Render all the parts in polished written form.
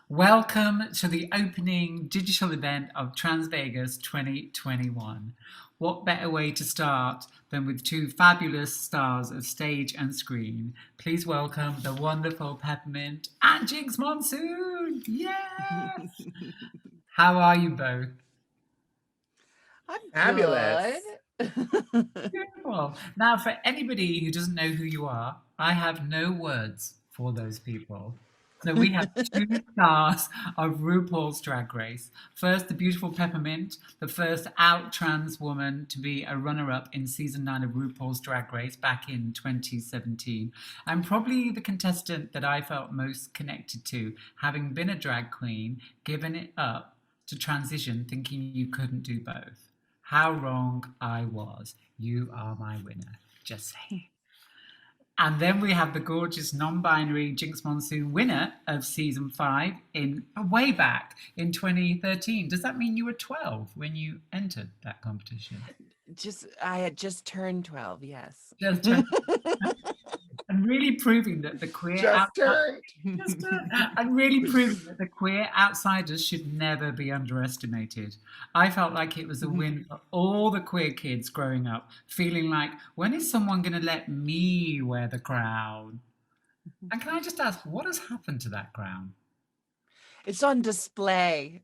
Welcome to the opening digital event of Trans Vegas 2021. What better way to start than with two fabulous stars of stage and screen? Please welcome the wonderful Peppermint and Jinx Monsoon. Yes! How are you both? I'm good. Fabulous. Beautiful. Now, for anybody who doesn't know who you are, I have no words for those people. So we have two stars of RuPaul's Drag Race. First, the beautiful Peppermint, the first out trans woman to be a runner-up in season 9 of RuPaul's Drag Race back in 2017, and probably the contestant that I felt most connected to, having been a drag queen, given it up to transition, thinking you couldn't do both. How wrong I was. You are my winner. Just saying. And then we have the gorgeous non-binary Jinx Monsoon winner of season 5 in way back in 2013. Does that mean you were 12 when you entered that competition? I had just turned 12, yes. Just turned, and really proving that the queer Just turned. and really proving that the queer outsiders should never be underestimated. I felt like it was a win for all the queer kids growing up, feeling like, when is someone going to let me wear the crown? And can I just ask, what has happened to that crown? It's on display.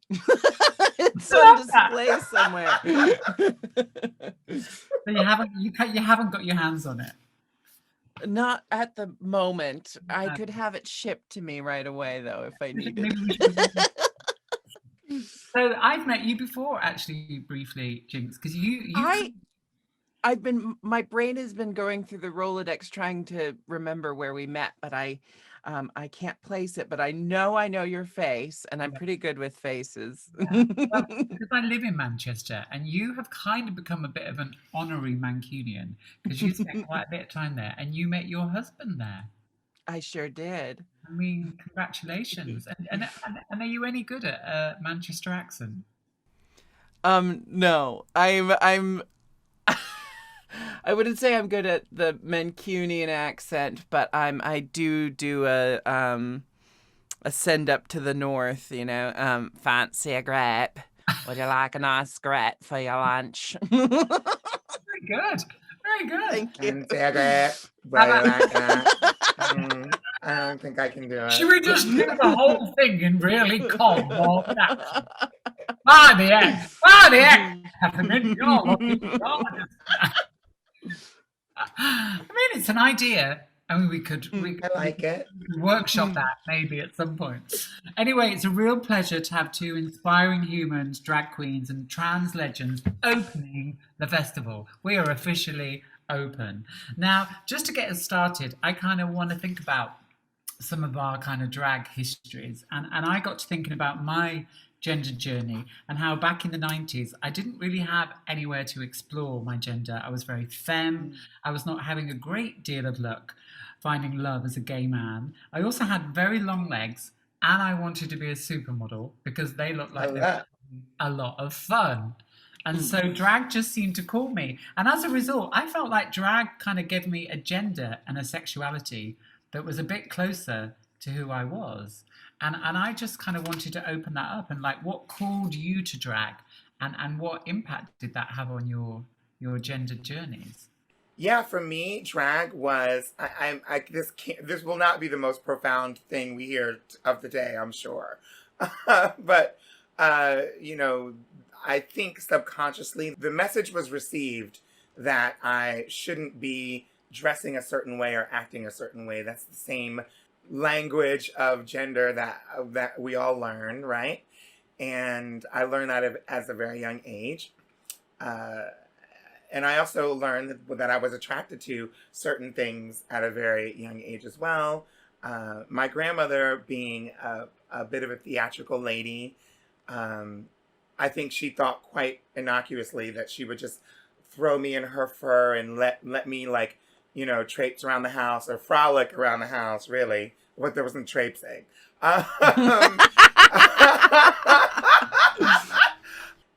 It's on display somewhere. But you haven't got your hands on it. Not at the moment. I No. could have it shipped to me right away, though, if I needed. Maybe we should. So I've met you before, actually, briefly, Jinx, because my brain has been going through the Rolodex trying to remember where we met, but I can't place it, but I know your face, and I'm pretty good with faces. Well, because I live in Manchester, and you have kind of become a bit of an honorary Mancunian because you spent quite a bit of time there, and you met your husband there. I sure did. I mean, congratulations! And are you any good at a Manchester accent? No, I'm I wouldn't say I'm good at the Mancunian accent, but I do a send up to the north, fancy a grape. Would you like a nice grape for your lunch? Very good, very good. Thank you. And Sagret, I don't think I can do it. Should we just do the whole thing in really calm Northern accent? By the heck, Peppermint, you're looking gorgeous. I mean, it's an idea. I mean, we could I like it. workshop that maybe at some point. Anyway, it's a real pleasure to have two inspiring humans, drag queens, and trans legends opening the festival. We are officially open. Now, just to get us started, I kind of want to think about some of our kind of drag histories. And I got to thinking about my gender journey and how back in the 90s I didn't really have anywhere to explore my gender. I was very femme. I was not having a great deal of luck finding love as a gay man. I also had very long legs and I wanted to be a supermodel because they looked like they were a lot of fun. And so drag just seemed to call me. And as a result, I felt like drag kind of gave me a gender and a sexuality that was a bit closer to who I was. And I just kind of wanted to open that up and like what called you to drag and what impact did that have on your gender journeys? Yeah, for me, drag was this will not be the most profound thing we hear of the day, I'm sure, but you know, I think subconsciously the message was received that I shouldn't be dressing a certain way or acting a certain way. That's the same language of gender that we all learn, right? And I learned that as a very young age. Uh, and I also learned that I was attracted to certain things at a very young age as well. My grandmother being a bit of a theatrical lady, um, I think she thought quite innocuously that she would just throw me in her fur and let me like, traipse around the house or frolic around the house, really. What there wasn't traipsing.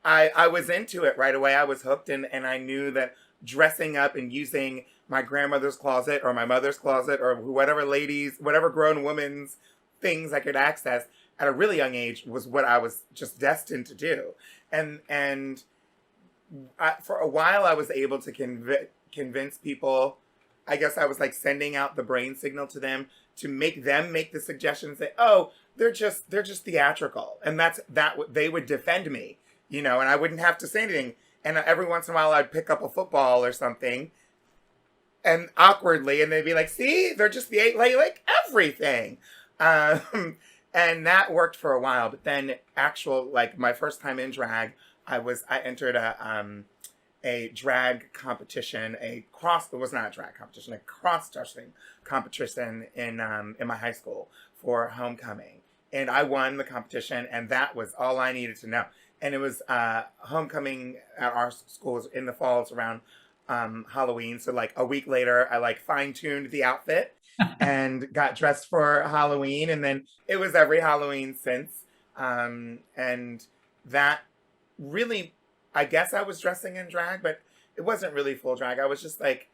I was into it right away. I was hooked, and I knew that dressing up and using my grandmother's closet or my mother's closet or whatever grown woman's things I could access at a really young age was what I was just destined to do. And for a while, I was able to convince people. I guess I was like sending out the brain signal to them to make them make the suggestion and say, "Oh, they're just theatrical," and they would defend me, and I wouldn't have to say anything. And every once in a while, I'd pick up a football or something, and awkwardly, and they'd be like, "See, they're just like everything," and that worked for a while. But then, like my first time in drag, I entered a drag competition, it was not a drag competition, a cross-dressing competition in my high school for homecoming. And I won the competition, and that was all I needed to know. And it was homecoming at our schools in the falls around Halloween. So like a week later, I like fine-tuned the outfit and got dressed for Halloween. And then it was every Halloween since. And that really, I guess I was dressing in drag, but it wasn't really full drag. I was just like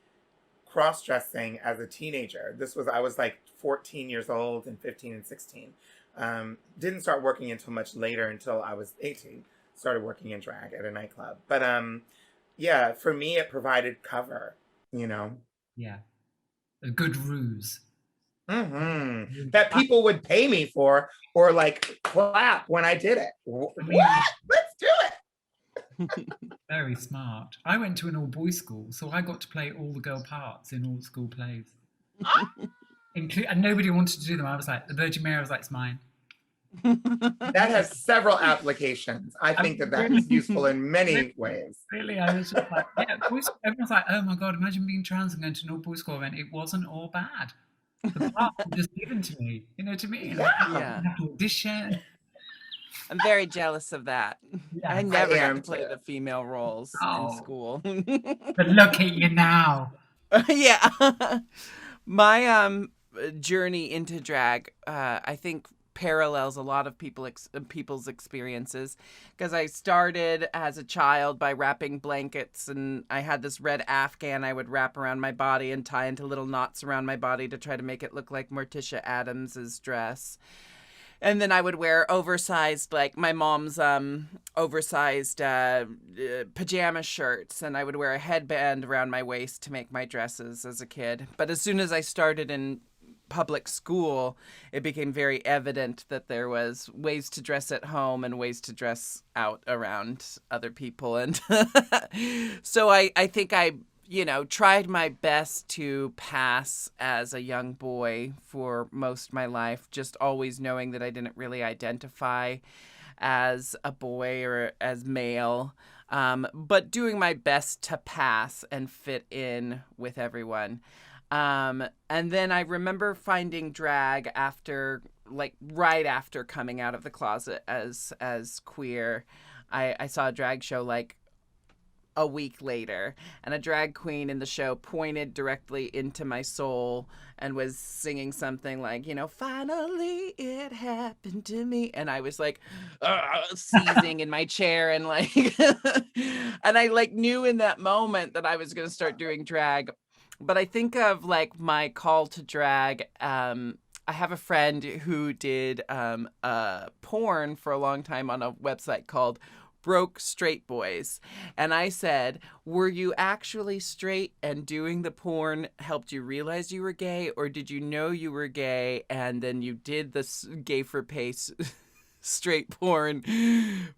cross-dressing as a teenager. I was like 14 years old and 15 and 16. Didn't start working until much later, until I was 18. Started working in drag at a nightclub. But yeah, for me, it provided cover, Yeah. A good ruse. Mm-hmm. That people would pay me for, or like clap when I did it. What? Let's do it. Very smart. I went to an all-boys school, so I got to play all the girl parts in all the school plays. And nobody wanted to do them. I was like, the Virgin Mary, I was like, it's mine. That has several applications. I think that's useful in many ways. Really, I was just like, yeah, everyone's like, oh my God, imagine being trans and going to an all-boys school event. It wasn't all bad. The parts were just given to me, to me. Yeah. I didn't have to audition. I'm very jealous of that. Yeah, I never got am to play too. the female roles Oh. in school. But look at you now. Yeah. My journey into drag, I think parallels a lot of people's experiences, because I started as a child by wrapping blankets, and I had this red Afghan I would wrap around my body and tie into little knots around my body to try to make it look like Morticia Adams's dress. And then I would wear oversized, like my mom's oversized pajama shirts, and I would wear a headband around my waist to make my dresses as a kid. But as soon as I started in public school, it became very evident that there was ways to dress at home and ways to dress out around other people. And so I think I tried my best to pass as a young boy for most of my life, just always knowing that I didn't really identify as a boy or as male, but doing my best to pass and fit in with everyone. And then I remember finding drag right after coming out of the closet as queer. I saw a drag show like a week later, and a drag queen in the show pointed directly into my soul and was singing something like, finally it happened to me. And I was like seizing in my chair and like, and I like knew in that moment that I was going to start doing drag. But I think of like my call to drag. I have a friend who did porn for a long time on a website called Broke Straight Boys. And I said, were you actually straight and doing the porn helped you realize you were gay, or did you know you were gay and then you did this gay for pay straight porn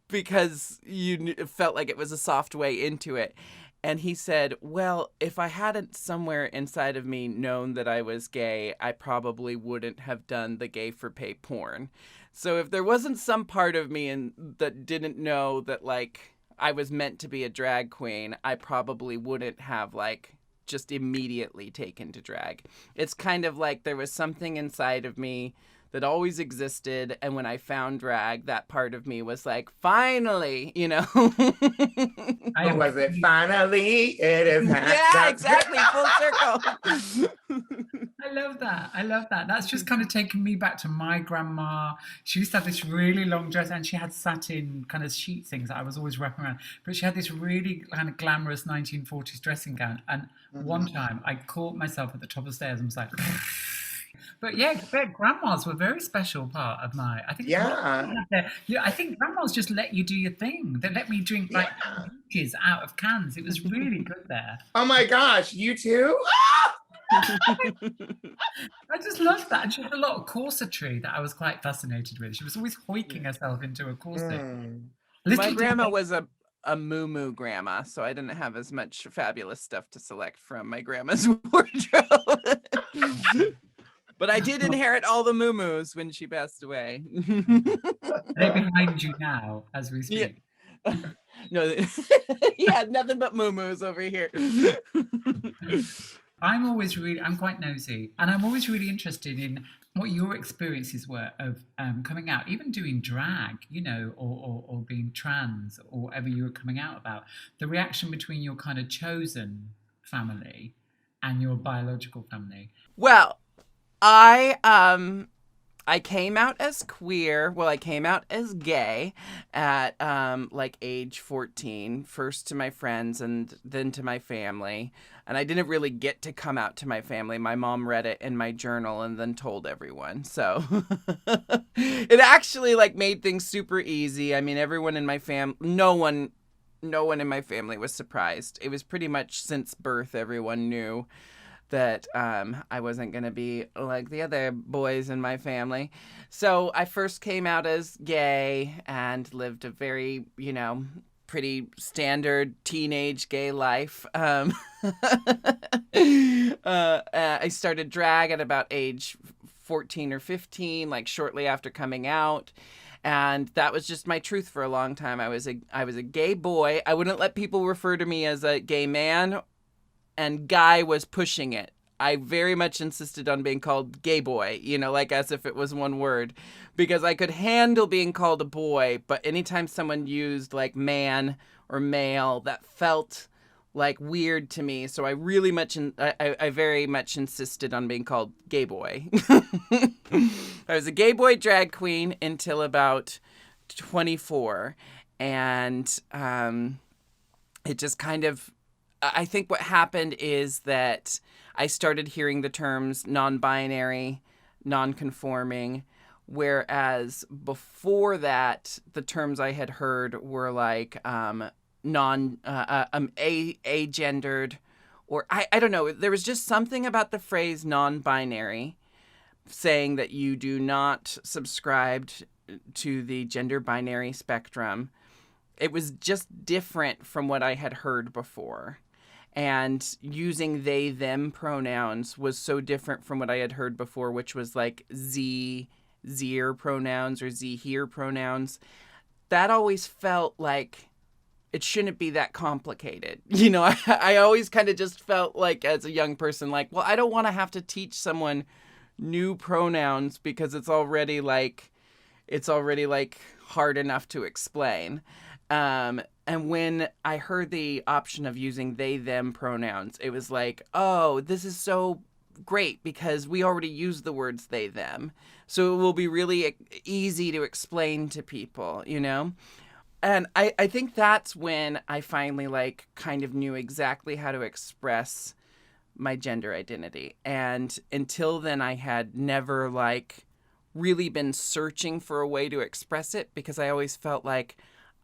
because you felt like it was a soft way into it? And he said, well, if I hadn't somewhere inside of me known that I was gay, I probably wouldn't have done the gay for pay porn. So if there wasn't some part of me that didn't know that, like, I was meant to be a drag queen, I probably wouldn't have, like, just immediately taken to drag. It's kind of like there was something inside of me that always existed, and when I found drag, that part of me was like, finally, What was it? Finally, it is happening. Yeah, exactly, full circle. I love that. That's just kind of taken me back to my grandma. She used to have this really long dress, and she had satin kind of sheet things that I was always wrapping around. But she had this really kind of glamorous 1940s dressing gown. And one time I caught myself at the top of the stairs and was like, But yeah, grandmas were a very special part of my. I think Yeah. yeah, I think grandmas just let you do your thing. They let me drink like Yeah. peaches out of cans. It was really good there. Oh my gosh, you too? I just loved that. And she had a lot of corsetry that I was quite fascinated with. She was always hoiking herself into a corset. Mm. My Little did grandma I- was a moo grandma, so I didn't have as much fabulous stuff to select from my grandma's wardrobe. But I did inherit all the moo when she passed away. They're behind you now as we Yeah. speak. No, yeah, nothing but moo over here. I'm quite nosy, and I'm always really interested in what your experiences were of coming out, even doing drag, you know, or being trans, or whatever you were coming out about. The reaction between your kind of chosen family and your biological family. Well, I came out as queer. Well, I came out as gay at like age 14, first to my friends and then to my family. And I didn't really get to come out to my family. My mom read it in my journal and then told everyone. So it actually like made things super easy. I mean, everyone in my no one in my family was surprised. It was pretty much since birth everyone knew that I wasn't going to be like the other boys in my family. So I first came out as gay and lived a very, you know, pretty standard teenage gay life. I started drag at about age 14 or 15, like shortly after coming out. And that was just my truth for a long time. I was a gay boy. I wouldn't let people refer to me as a gay man, and guy was pushing it. I very much insisted on being called gay boy, you know, like as if it was one word, because I could handle being called a boy, but anytime someone used like man or male, that felt like weird to me. So I really I very much insisted on being called gay boy. I was a gay boy drag queen until about 24. And it just kind of, I think what happened is that I started hearing the terms non-binary, non-conforming, whereas before that, the terms I had heard were like agendered, or I don't know. There was just something about the phrase non-binary saying that you do not subscribe to the gender binary spectrum. It was just different from what I had heard before. And using they, them pronouns was so different from what I had heard before, which was like zir pronouns or here pronouns. That always felt like it shouldn't be that complicated. You know, I always kind of just felt like as a young person, like, well, I don't want to have to teach someone new pronouns because it's already like hard enough to explain. And when I heard the option of using they, them pronouns, it was like, oh, this is so great because we already use the words they, them. So it will be really easy to explain to people, you know? And I think that's when I finally like kind of knew exactly how to express my gender identity. And until then, I had never like really been searching for a way to express it because I always felt like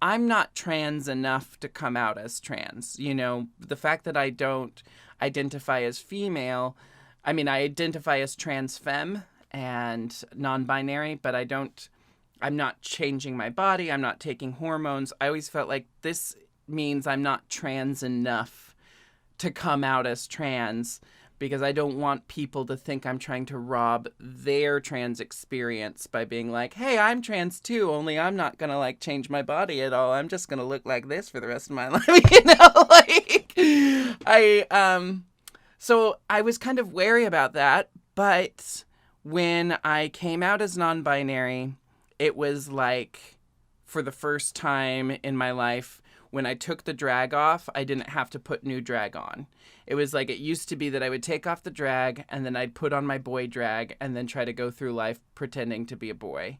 I'm not trans enough to come out as trans. You know, the fact that I don't identify as female, I mean, I identify as trans femme and non-binary, but I'm not changing my body. I'm not taking hormones. I always felt like this means I'm not trans enough to come out as trans because I don't want people to think I'm trying to rob their trans experience by being like, hey, I'm trans too, only I'm not going to like change my body at all. I'm just going to look like this for the rest of my life. You know, like so I was kind of wary about that. But when I came out as non-binary, it was like for the first time in my life, when I took the drag off, I didn't have to put new drag on. It was like it used to be that I would take off the drag and then I'd put on my boy drag and then try to go through life pretending to be a boy.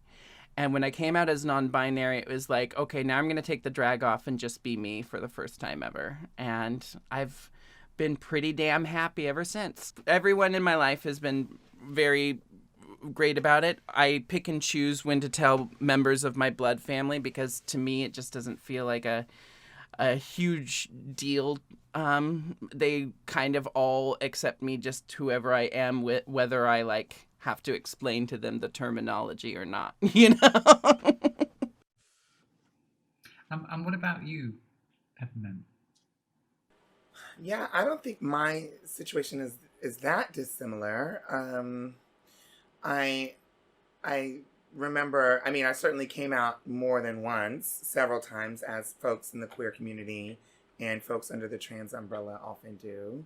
And when I came out as non-binary, it was like, okay, now I'm going to take the drag off and just be me for the first time ever. And I've been pretty damn happy ever since. Everyone in my life has been very great about it. I pick and choose when to tell members of my blood family because to me it just doesn't feel like a huge deal. They kind of all accept me just whoever I am, whether I like have to explain to them the terminology or not. You know. And what about you, Peppermint? Yeah, I don't think my situation is that dissimilar. I I remember, I mean, I certainly came out more than once, several times, as folks in the queer community and folks under the trans umbrella often do.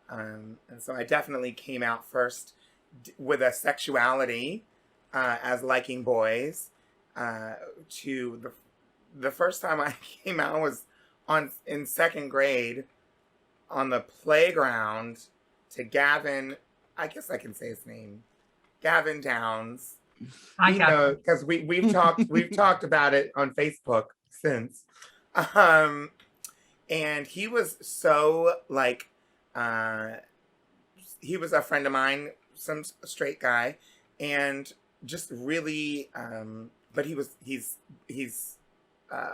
And so I definitely came out first with a sexuality as liking boys. To the first time I came out was on in second grade on the playground to Gavin. I guess I can say his name, Gavin Downs. I You got know, because we've talked about it on Facebook since. Um, and he was so like, uh, he was a friend of mine, some straight guy, and just really, but he's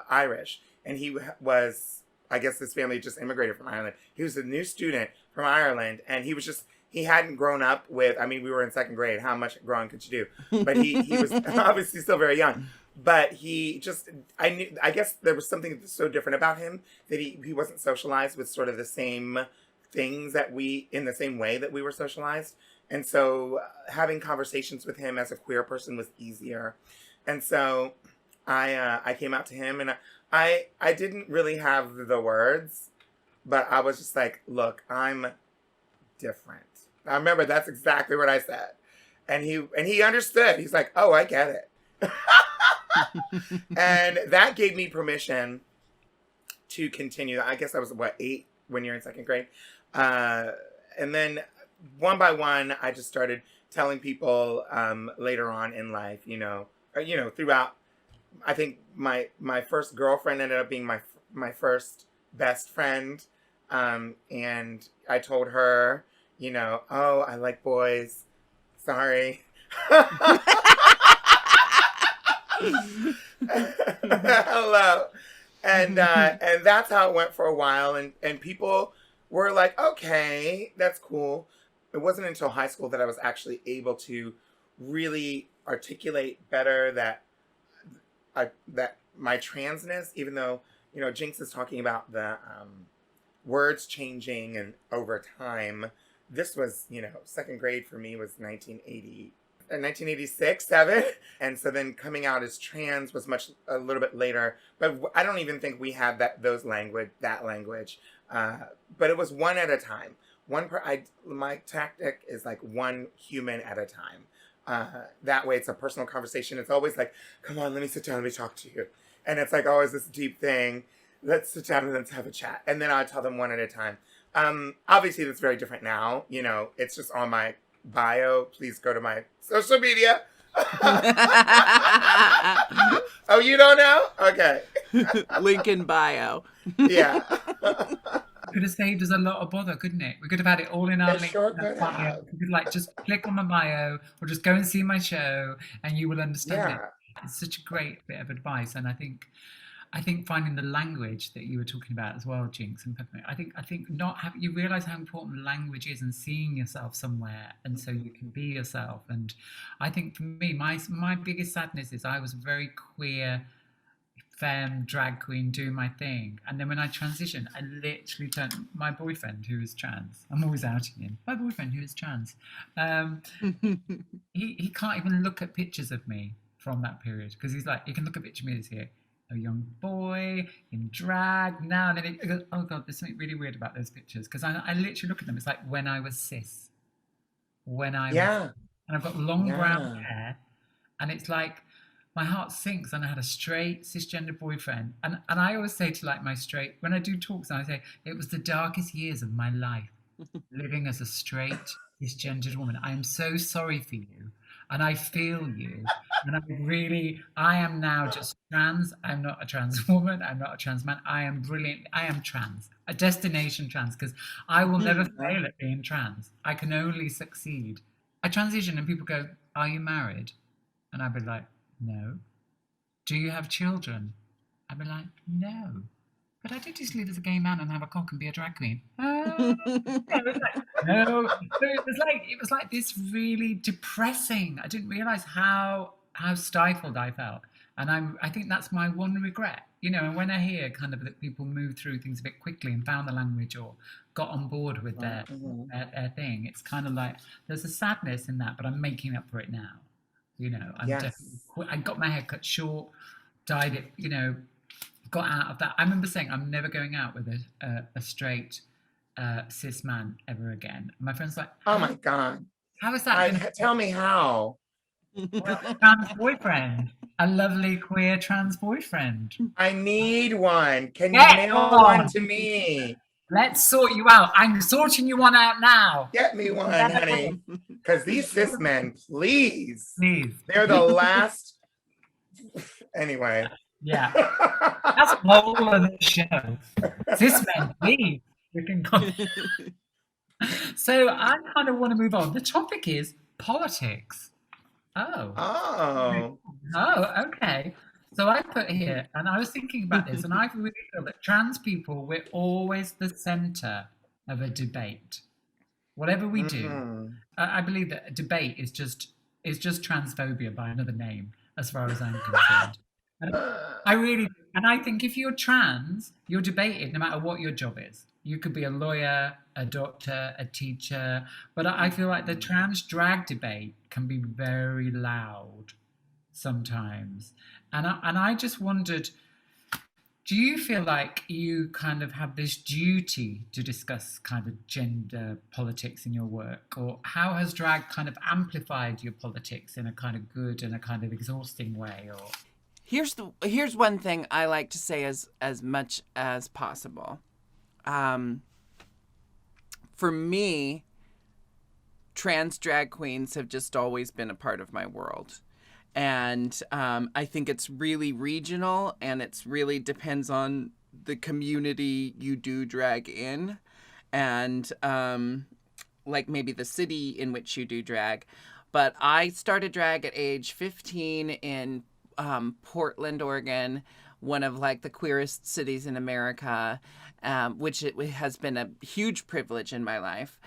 Irish, and was, I guess this family just immigrated from Ireland. He was a new student from Ireland, and he was just, he hadn't grown up with, I mean, we were in second grade. How much growing could you do? But he was obviously still very young. But he just, I guess there was something so different about him that he wasn't socialized with sort of the same things in the same way that we were socialized. And so having conversations with him as a queer person was easier. And so I came out to him, and I didn't really have the words, but I was just like, look, I'm different. I remember that's exactly what I said. And he understood. He's like, oh, I get it. And that gave me permission to continue. I guess I was, what, 8 when you're in second grade? And then one by one, I just started telling people later on in life, throughout. I think my first girlfriend ended up being my first best friend. And I told her, oh, I like boys. Sorry. Hello. And that's how it went for a while. And people were like, okay, that's cool. It wasn't until high school that I was actually able to really articulate better that my transness, even though, Jinx is talking about the words changing and over time. This was, second grade for me was 1986, 7. And so then coming out as trans was a little bit later. But I don't even think we had that language. But it was one at a time. My tactic is like one human at a time. That way it's a personal conversation. It's always like, come on, let me sit down, let me talk to you. And it's like always this deep thing. Let's sit down and let's have a chat. And then I tell them one at a time. Obviously that's very different now. It's just on my bio. Please go to my social media. Oh, you don't know? Okay. Link in bio. Yeah. Could have saved us a lot of bother, couldn't it? We could have had it all in our It link. sure could have. You could just click on my bio or just go and see my show and you will understand it. Yeah. It's such a great bit of advice. And I think finding the language that you were talking about as well, Jinx and Peppermint, I think you realize how important language is and seeing yourself somewhere, and so you can be yourself. And I think for me, my biggest sadness is I was a very queer femme drag queen doing my thing, and then when I transitioned, I literally turned my boyfriend who is trans. I'm always outing him. My boyfriend who is trans. He can't even look at pictures of me from that period because he's like, you can look at a picture of me as here, a young boy in drag now, and then he goes, oh god, there's something really weird about those pictures, because I literally look at them, it's like when I was cis, and I've got long brown hair, and it's like my heart sinks, and I had a straight cisgender boyfriend, and I always say to like my straight, when I do talks, I say it was the darkest years of my life living as a straight cisgendered woman. I am so sorry for you. And I feel you. And I am now just trans. I'm not a trans woman. I'm not a trans man. I am brilliant. I am trans, a destination trans, because I will never fail at being trans. I can only succeed I transition and people go, "Are you married?" And I'd be like, "No." "Do you have children?" I'd be like, "No." "But I did just live as a gay man and have a cock and be a drag queen." It was like, no. So it was like this really depressing. I didn't realize how stifled I felt, and I think that's my one regret. And when I hear kind of that people move through things a bit quickly and found the language or got on board with their Mhm. their thing, it's kind of like there's a sadness in that, but I'm making up for it now. I'm definitely. Yes. I got my hair cut short, dyed it. Got out of that. I remember saying I'm never going out with a straight cis man ever again. My friend's like, Oh how my God. how is that going to Tell me how. well, trans boyfriend, a lovely queer trans boyfriend? I need one. Can you Get mail one one. to me? Let's sort you out. I'm sorting you one out now. Get me one, honey. Because these cis men, please. Please. They're the last. Anyway. Yeah, that's the whole of the show. Cis men, please. We can go. So I kind of want to move on. The topic is politics. Oh. Oh. Oh, okay. So I put here, and I was thinking about this, and I really feel that trans people, we're always the center of a debate. Whatever we do, Mhm. I believe that a debate is just transphobia by another name, as far as I'm concerned. And I think if you're trans, you're debated no matter what your job is. You could be a lawyer, a doctor, a teacher, but I feel like the trans drag debate can be very loud sometimes. And I just wondered, do you feel like you kind of have this duty to discuss kind of gender politics in your work? Or how has drag kind of amplified your politics in a kind of good and a kind of exhausting way? Or Here's one thing I like to say as much as possible. For me, trans drag queens have just always been a part of my world. And I think it's really regional, and it's really depends on the community you do drag in, and like maybe the city in which you do drag. But I started drag at age 15 in Portland, Oregon, one of like the queerest cities in America, which it has been a huge privilege in my life.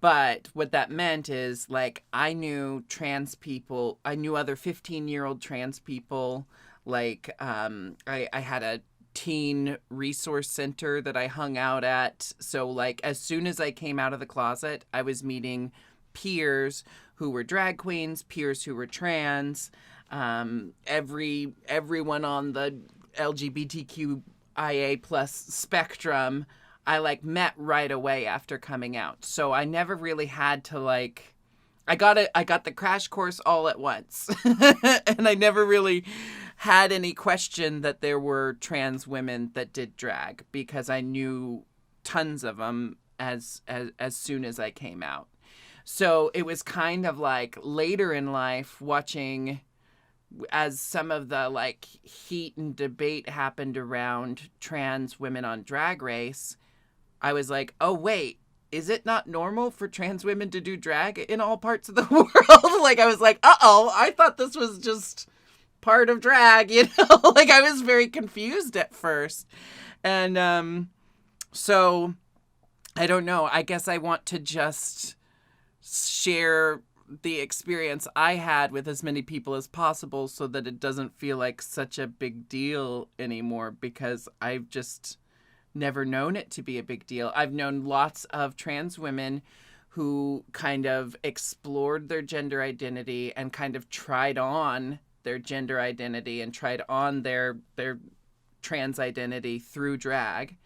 But what that meant is like I knew trans people, I knew other 15-year-old trans people. Like I had a teen resource center that I hung out at. So like as soon as I came out of the closet, I was meeting peers who were drag queens, peers who were trans, everyone on the LGBTQIA plus spectrum. I like met right away after coming out. So I never really had to like I got the crash course all at once. And I never really had any question that there were trans women that did drag because I knew tons of them as soon as I came out. So it was kind of like later in life watching as some of the like heat and debate happened around trans women on Drag Race, I was like, oh, wait, is it not normal for trans women to do drag in all parts of the world? Like, I was like, uh-oh, I thought this was just part of drag, you know? Like, I was very confused at first. And so, I don't know. I guess I want to just share the experience I had with as many people as possible so that it doesn't feel like such a big deal anymore, because I've just never known it to be a big deal. I've known lots of trans women who kind of explored their gender identity and kind of tried on their gender identity and tried on their trans identity through drag,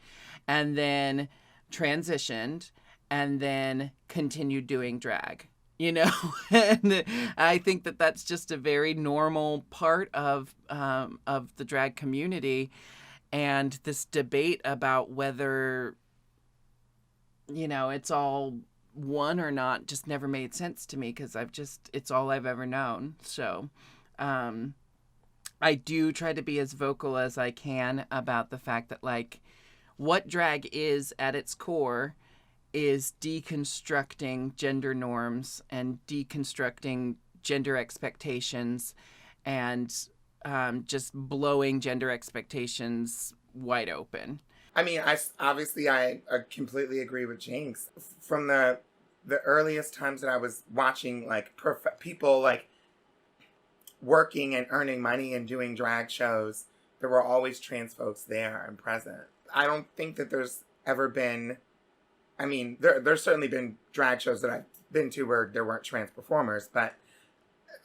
and then transitioned and then continued doing drag, you know. And I think that that's just a very normal part of the drag community. And this debate about whether, you know, it's all one or not just never made sense to me, because it's all I've ever known. So I do try to be as vocal as I can about the fact that, like, what drag is at its core is deconstructing gender norms and deconstructing gender expectations and just blowing gender expectations wide open. I mean, I completely agree with Jinx. From the earliest times that I was watching like people like working and earning money and doing drag shows, there were always trans folks there and present. I don't think that there's ever been, I mean, there's certainly been drag shows that I've been to where there weren't trans performers, but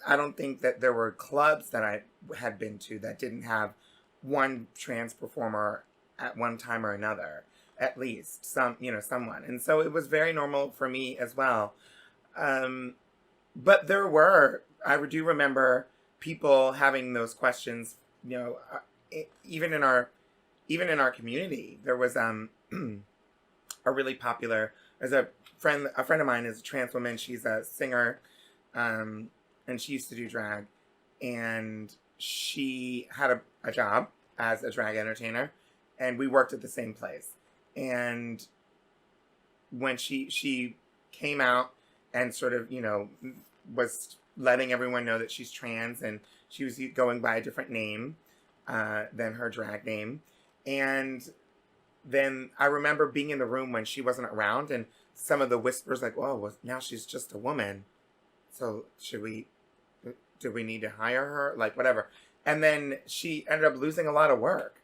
I don't think that there were clubs that I had been to that didn't have one trans performer at one time or another, at least someone. And so it was very normal for me as well. But I do remember people having those questions, even in our community. There was a really popular, there's a friend of mine is a trans woman. She's a singer, and she used to do drag, and she had a job as a drag entertainer, and we worked at the same place. And when she came out and sort of, was letting everyone know that she's trans, and she was going by a different name than her drag name. And then I remember being in the room when she wasn't around, and some of the whispers like, "Oh, well, now she's just a woman. So do we need to hire her?" Like, whatever. And then she ended up losing a lot of work,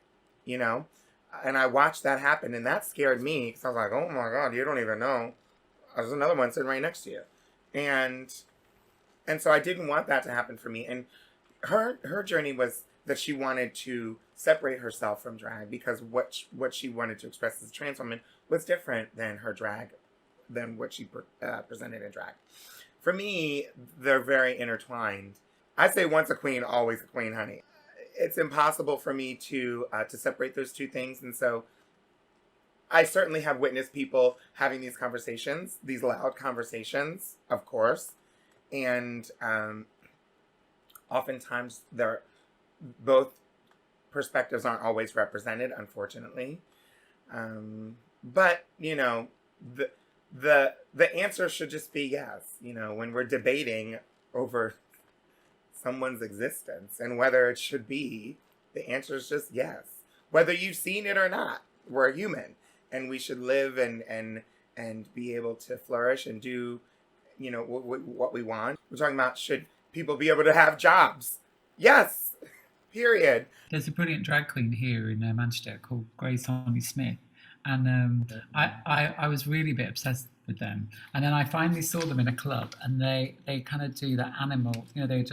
and I watched that happen, and that scared me because I was like, "Oh my God, you don't even know. There's another one sitting right next to you." And so I didn't want that to happen for me. And her journey was that she wanted to separate herself from drag because what she wanted to express as a trans woman was different than her drag, than what she presented in drag. For me, they're very intertwined. I say once a queen, always a queen, honey. It's impossible for me to separate those two things. And so I certainly have witnessed people having these conversations, these loud conversations, of course. And oftentimes both perspectives aren't always represented, unfortunately. But, the answer should just be yes, when we're debating over someone's existence and whether it should be, the answer is just yes. Whether you've seen it or not, we're human, and we should live and be able to flourish and do, what we want. We're talking about, should people be able to have jobs? Yes, period. There's a brilliant drag queen here in Manchester called Grace Holly Smith, and I was really a bit obsessed with them. And then I finally saw them in a club, and they kind of do that animal, they're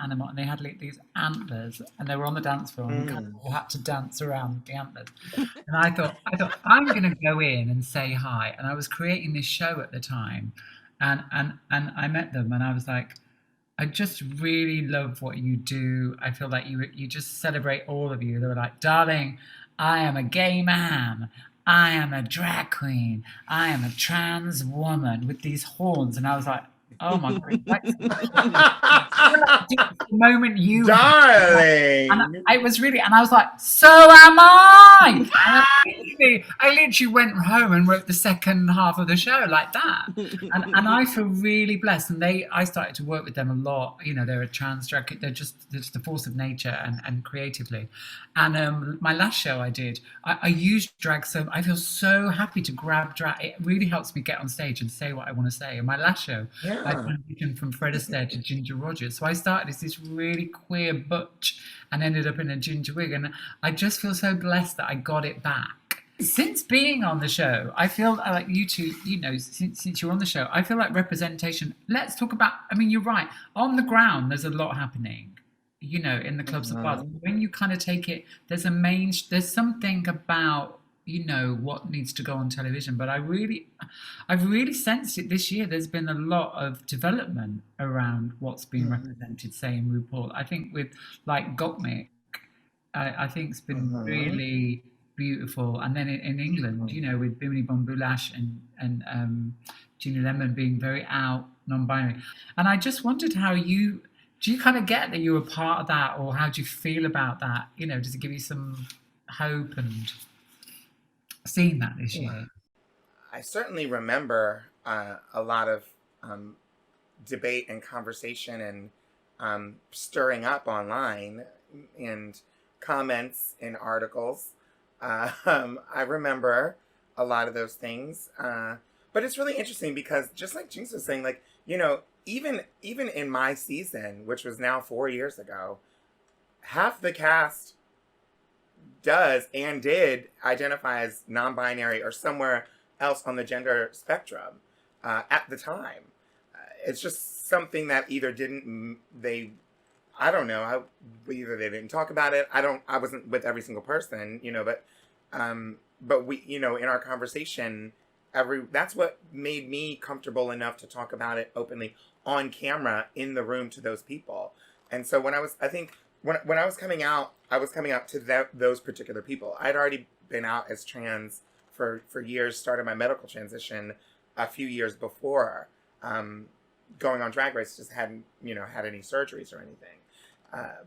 animal, and they had like these antlers, and they were on the dance floor, and kind of all had to dance around the antlers. And I thought I'm going to go in and say hi. And I was creating this show at the time, and I met them, and I was like, I just really love what you do. I feel like you just celebrate all of you. They were like, "Darling, I am a gay man. I am a drag queen. I am a trans woman," with these horns. And I was like, oh my God. The moment you... Darling! And I was really... And I was like, so am I! And I literally went home and wrote the second half of the show like that. And I feel really blessed. And I started to work with them a lot. They're a trans drag... They're just the force of nature and creatively. And my last show I did, I used drag, so I feel so happy to grab drag. It really helps me get on stage and say what I want to say. And my last show, I transitioned from Fred Astaire to Ginger Rogers. So I started as this really queer butch and ended up in a ginger wig. And I just feel so blessed that I got it back. Since being on the show, I feel like you two, since you're on the show, I feel like representation. Let's talk about, you're right. On the ground, there's a lot happening. In the clubs and bars. When you kind of take it, there's something about, what needs to go on television. But I've really sensed it this year. There's been a lot of development around what's being represented, say, in RuPaul. I think with like Gottmik, I think it's been really beautiful. And then in England, with Bimini Bon Boulash and Gina Lemon being very out, non-binary. And I just wondered how do you kind of get that you were part of that, or how do you feel about that? Does it give you some hope and seeing that this year? I certainly remember a lot of debate and conversation and stirring up online and comments in articles. I remember a lot of those things. But it's really interesting because just like Jinx was saying, like, you know, even in my season, which was now 4 years ago, half the cast does and did identify as non-binary or somewhere else on the gender spectrum at the time. It's just something that either I don't know, either they didn't talk about it. I wasn't with every single person, you know, but we, you know, in our conversation, that's what made me comfortable enough to talk about it openly on camera in the room to those people. And so when I was coming out, I was coming out to those particular people. I'd already been out as trans for years, started my medical transition a few years before going on Drag Race, just hadn't, you know, had any surgeries or anything.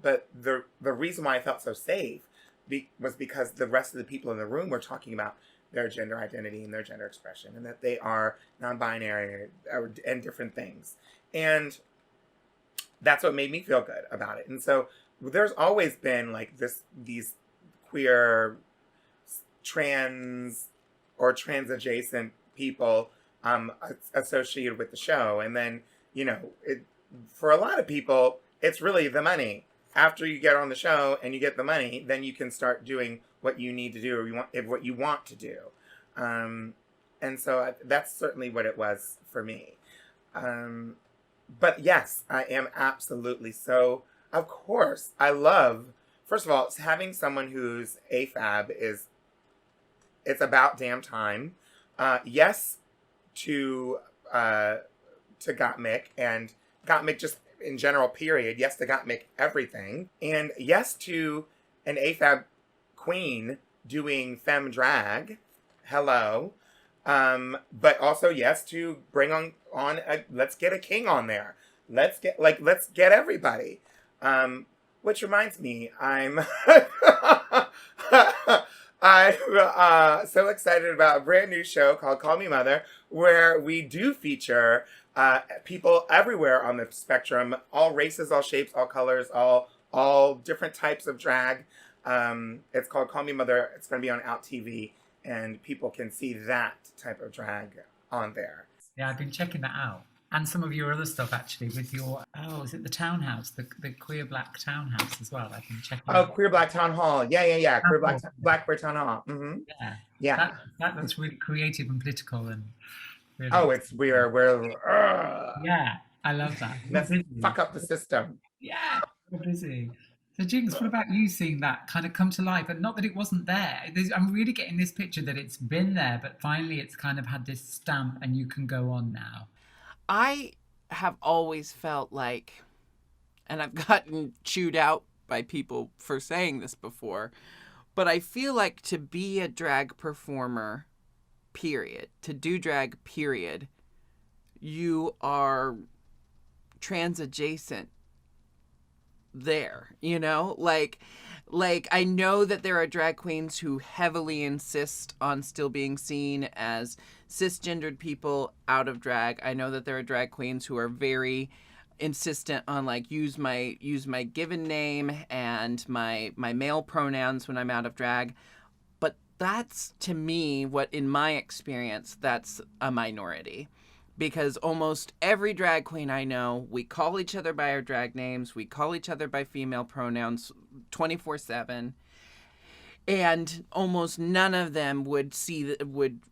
But the reason why I felt so safe was because the rest of the people in the room were talking about their gender identity and their gender expression, and that they are non-binary and different things. And that's what made me feel good about it. And so there's always been like these queer, trans, or trans adjacent people associated with the show. And then, you know, for a lot of people, it's really the money. After you get on the show and you get the money, then you can start doing what you need to do or what you want to do. And so that's certainly what it was for me. But yes, I am absolutely so. Of course, I love, first of all, having someone who's AFAB it's about damn time. Yes to Gottmik, and Gottmik just in general, period. Yes to Gottmik everything. And yes to an AFAB queen doing femme drag. Hello. But also yes to bring on let's get a king on there. Let's get everybody. Which reminds me, I'm so excited about a brand new show called Call Me Mother, where we do feature people everywhere on the spectrum, all races, all shapes, all colors, all different types of drag. It's called Call Me Mother. It's going to be on Out TV, and people can see that type of drag on there. Yeah, I've been checking that out. And some of your other stuff, actually, with your, is it the Townhouse, the Queer Black Townhouse as well? I've been checking out. Queer Black Town Hall. Yeah. Queer Black Queer Town Hall. Mm-hmm. Yeah. That's really creative and political and really... Oh, we're yeah, I love that. Let's fuck up the system. Yeah, we're busy. So Jinx, what about you seeing that kind of come to life? And not that it wasn't there. I'm really getting this picture that it's been there, but finally it's kind of had this stamp and you can go on now. I have always felt like, and I've gotten chewed out by people for saying this before, but I feel like to be a drag performer, period, to do drag, period, you are trans adjacent there, you know? Like I know that there are drag queens who heavily insist on still being seen as cisgendered people out of drag. I know that there are drag queens who are very insistent on like use my given name and my male pronouns when I'm out of drag. But that's, to me, what in my experience, that's a minority. Because almost every drag queen I know, we call each other by our drag names, we call each other by female pronouns 24/7, and almost none of them would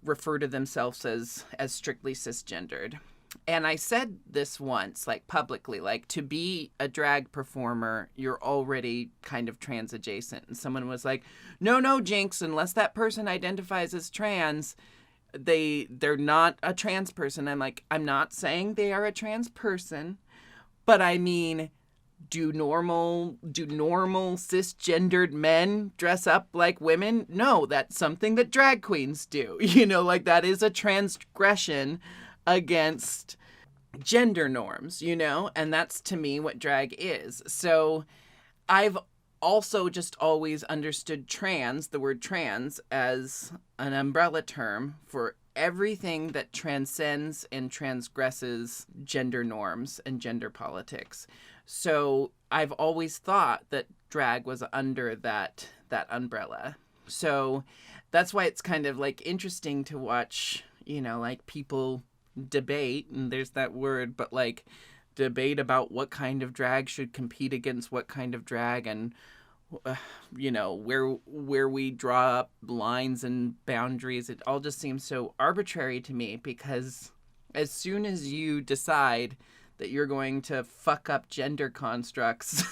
refer to themselves as strictly cisgendered. And I said this once, like publicly, like to be a drag performer, you're already kind of trans adjacent. And someone was like, no, Jinx, unless that person identifies as trans, they're not a trans person. I'm like, I'm not saying they are a trans person, but I mean, do normal cisgendered men dress up like women? No, that's something that drag queens do. You know, like that is a transgression against gender norms, you know, and that's to me what drag is. So I've also just always understood the word trans, as an umbrella term for everything that transcends and transgresses gender norms and gender politics. So I've always thought that drag was under that umbrella. So that's why it's kind of like interesting to watch, you know, like people debate, and there's that word, but like debate about what kind of drag should compete against what kind of drag, and you know, where we draw up lines and boundaries. It all just seems so arbitrary to me, because as soon as you decide that you're going to fuck up gender constructs,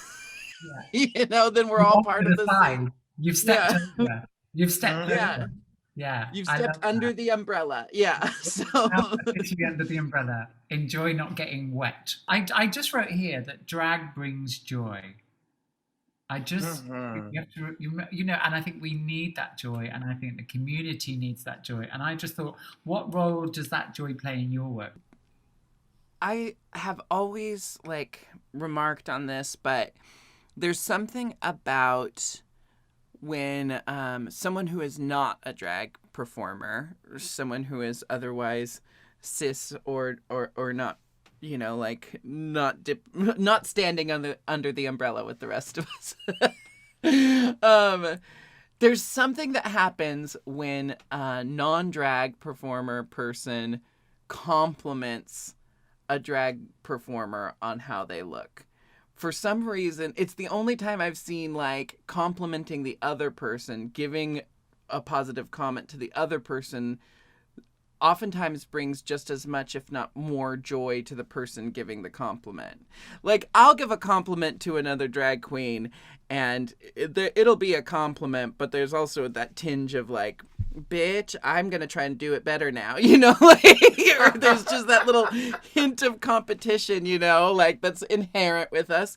you know, then we're all part of the same. You've stepped over. You've stepped Yeah. over. Yeah. You've stepped under the umbrella. Yeah. So literally under the umbrella. Enjoy not getting wet. I just wrote here that drag brings joy. I just, you have to, you know, and I think we need that joy, and I think the community needs that joy. And I just thought, what role does that joy play in your work? I have always like remarked on this, but there's something about when someone who is not a drag performer, or someone who is otherwise cis or not, you know, like not standing under the umbrella with the rest of us. There's something that happens when a non-drag performer person compliments a drag performer on how they look. For some reason, it's the only time I've seen like complimenting the other person, giving a positive comment to the other person, oftentimes brings just as much, if not more, joy to the person giving the compliment. Like, I'll give a compliment to another drag queen, and it'll be a compliment, but there's also that tinge of like, bitch, I'm gonna try and do it better now, you know, like, or there's just that little hint of competition, you know, like that's inherent with us.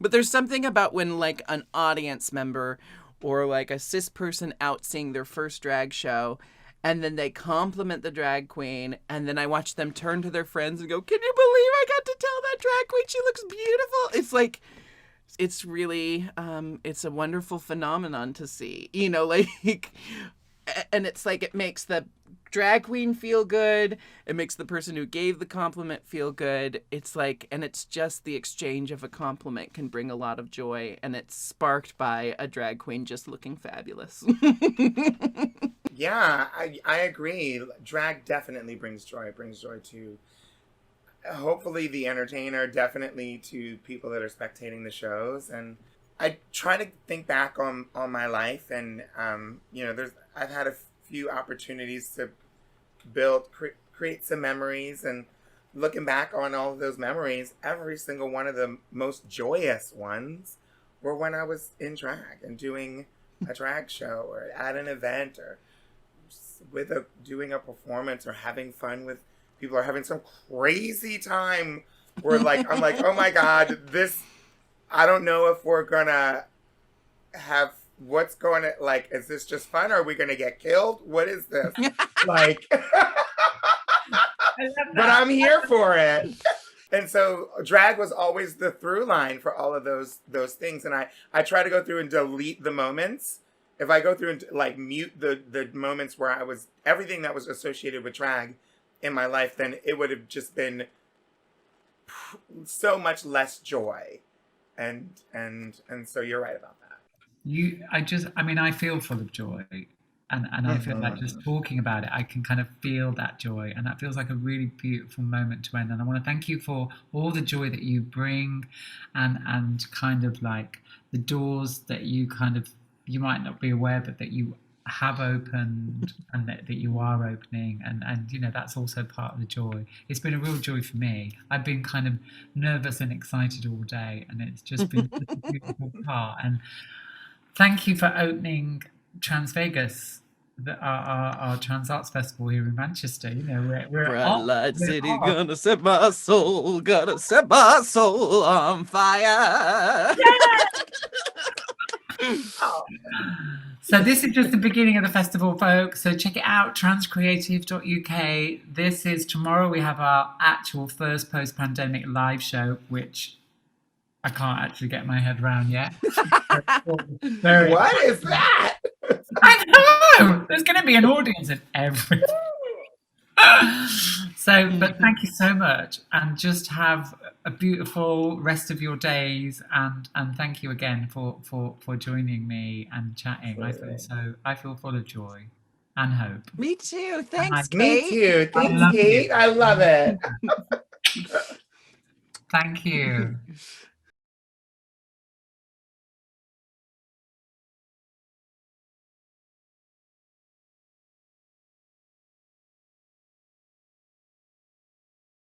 But there's something about when like an audience member or like a cis person out seeing their first drag show, and then they compliment the drag queen, and then I watch them turn to their friends and go, can you believe I got to tell that drag queen she looks beautiful? It's like, it's really, it's a wonderful phenomenon to see, you know, like, and it's like, it makes the drag queen feel good. It makes the person who gave the compliment feel good. It's like, and it's just the exchange of a compliment can bring a lot of joy, and it's sparked by a drag queen just looking fabulous. Yeah, I agree. Drag definitely brings joy. It brings joy to hopefully the entertainer, definitely to people that are spectating the shows. And I try to think back on my life, and you know, I've had a few opportunities to create some memories, and looking back on all of those memories, every single one of the most joyous ones were when I was in drag and doing a drag show or at an event or doing a performance or having fun with people or having some crazy time where like I'm like, oh my god, this, I don't know if we're gonna have, what's going to, like, is this just fun? Are we gonna get killed? What is this? Like, but I'm here for it. And so drag was always the through line for all of those things. And I try to go through and delete the moments. If I go through and like mute the moments where I was, everything that was associated with drag in my life, then it would have just been so much less joy. And so you're right about that. I mean, I feel full of joy. And I feel like just talking about it, I can kind of feel that joy. And that feels like a really beautiful moment to end. And I want to thank you for all the joy that you bring and kind of like the doors that you kind of, you might not be aware, but that you have opened and that you are opening. And, you know, that's also part of the joy. It's been a real joy for me. I've been kind of nervous and excited all day. And it's just been such a beautiful part. And thank you for opening Trans Vegas, our Trans Arts Festival here in Manchester. You know, we're Bright light city, gonna set my soul on fire. So this is just the beginning of the festival, folks. So check it out, transcreative.uk. This is tomorrow. We have our actual first post-pandemic live show, which I can't actually get my head around yet. What is that? I know! There's going to be an audience of everything. So, but thank you so much, and just have a beautiful rest of your days, and thank you again for joining me and chatting. I feel full of joy and hope. Me too. And Thanks, Me Kate. too. I Thanks, love Kate. you. I love it. Thank you.